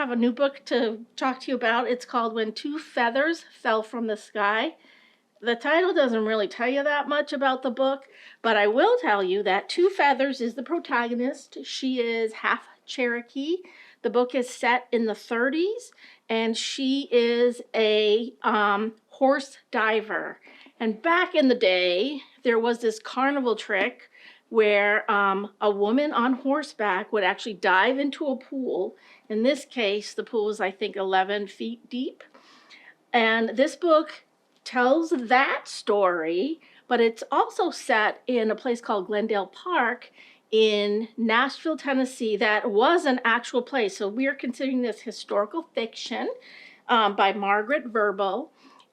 have a new book to talk to you about. It's called When Two Feathers Fell from the Sky. The title doesn't really tell you that much about the book, but I will tell you that Two Feathers is the protagonist. She is half Cherokee. The book is set in the 30s, and she is a horse diver. And back in the day, there was this carnival trick where a woman on horseback would actually dive into a pool. In this case, the pool is, I think, 11 feet deep. And this book tells that story, but it's also set in a place called Glendale Park in Nashville, Tennessee, that was an actual place. So we are considering this historical fiction by Margaret Verbo.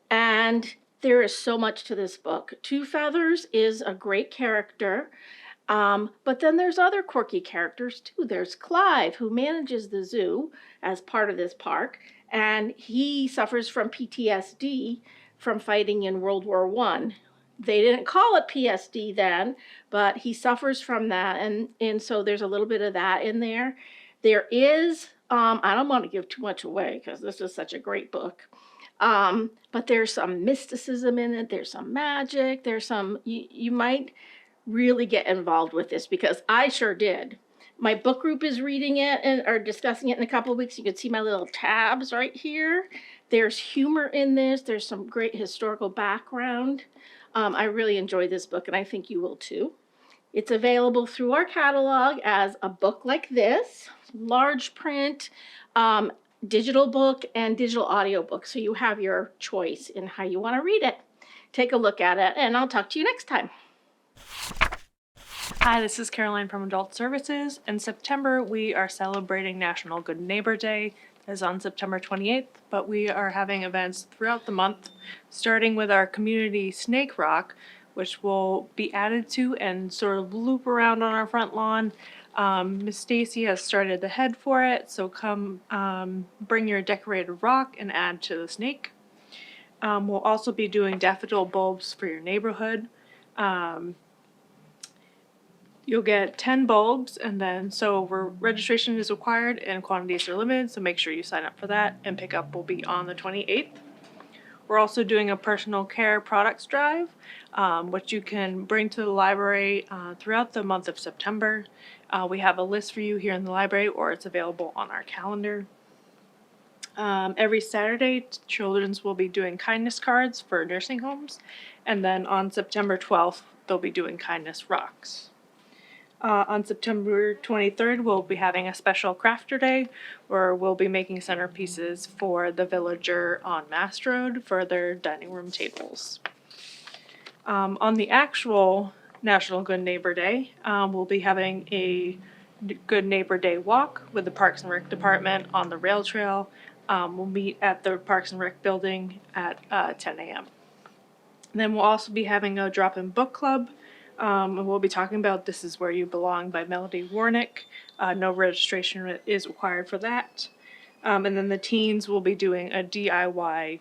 And there is so much to this book. Two Feathers is a great character. But then there's other quirky characters too. There's Clive, who manages the zoo as part of this park, and he suffers from PTSD from fighting in World War I. They didn't call it PSD then, but he suffers from that, and so there's a little bit of that in there. There is, I don't want to give too much away because this is such a great book, but there's some mysticism in it, there's some magic, there's some, you might really get involved with this because I sure did. My book group is reading it and are discussing it in a couple of weeks. You can see my little tabs right here. There's humor in this. There's some great historical background. I really enjoyed this book, and I think you will too. It's available through our catalog as a book like this, large print, digital book, and digital audio book. So you have your choice in how you want to read it. Take a look at it, and I'll talk to you next time. Hi, this is Caroline from Adult Services. In September, we are celebrating National Good Neighbor Day. That is on September 28th, but we are having events throughout the month, starting with our community snake rock, which will be added to and sort of loop around on our front lawn. Miss Stacy has started the head for it, so come bring your decorated rock and add to the snake. We'll also be doing daffodil bulbs for your neighborhood. You'll get 10 bulbs, and then registration is required and quantities are limited, so make sure you sign up for that, and pickup will be on the 28th. We're also doing a personal care products drive, which you can bring to the library throughout the month of September. We have a list for you here in the library, or it's available on our calendar. Every Saturday, children's will be doing kindness cards for nursing homes, and then on September 12th, they'll be doing kindness rocks. On September 23rd, we'll be having a special crafter day where we'll be making centerpieces for the Villager on Mast Road for their dining room tables. On the actual National Good Neighbor Day, we'll be having a Good Neighbor Day walk with the Parks and Rec Department on the rail trail. We'll meet at the Parks and Rec building at 10 a.m. Then we'll also be having a drop-in book club. And we'll be talking about This Is Where You Belong by Melody Warnick. No registration is required for that. And then the teens will be doing a DIY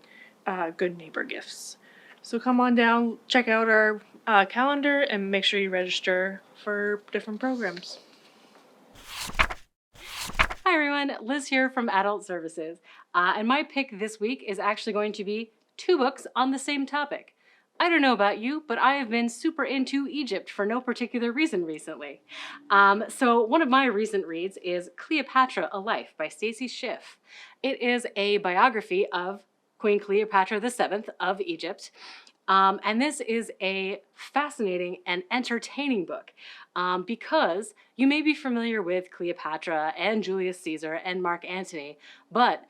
Good Neighbor Gifts. So come on down, check out our calendar, and make sure you register for different programs. Hi everyone, Liz here from Adult Services. And my pick this week is actually going to be two books on the same topic. I don't know about you, but I have been super into Egypt for no particular reason recently. So one of my recent reads is Cleopatra, A Life by Stacy Schiff. It is a biography of Queen Cleopatra VII of Egypt. And this is a fascinating and entertaining book because you may be familiar with Cleopatra and Julius Caesar and Mark Antony, but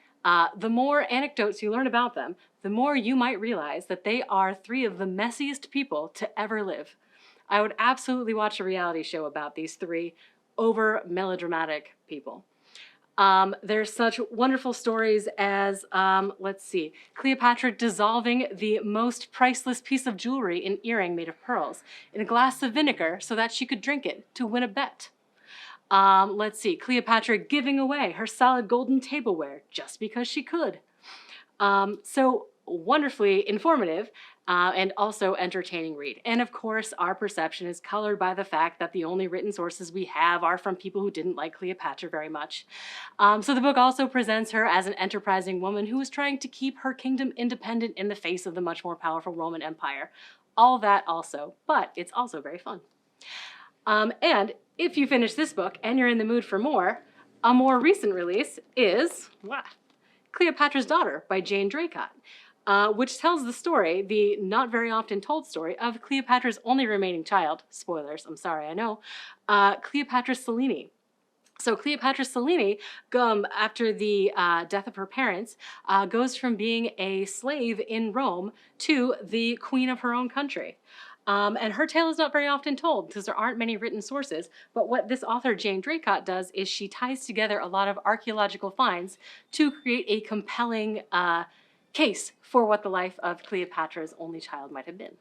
the more anecdotes you learn about them, the more you might realize that they are three of the messiest people to ever live. I would absolutely watch a reality show about these three over melodramatic people. There's such wonderful stories as, let's see, Cleopatra dissolving the most priceless piece of jewelry, an earring made of pearls, in a glass of vinegar so that she could drink it to win a bet. Let's see, Cleopatra giving away her solid golden tableware just because she could. So wonderfully informative. and also entertaining read. And of course, our perception is colored by the fact that the only written sources we have are from people who didn't like Cleopatra very much. So the book also presents her as an enterprising woman who is trying to keep her kingdom independent in the face of the much more powerful Roman Empire. All that also, but it's also very fun. And if you finish this book and you're in the mood for more, a more recent release is Cleopatra's Daughter by Jane Draycott, which tells the story, the not very often told story, of Cleopatra's only remaining child. Spoilers, I'm sorry, I know. Cleopatra Selene. So Cleopatra Selene, after the death of her parents, goes from being a slave in Rome to the queen of her own country. And her tale is not very often told because there aren't many written sources. But what this author, Jane Draycott, does is she ties together a lot of archaeological finds to create a compelling case for what the life of Cleopatra's only child might have been.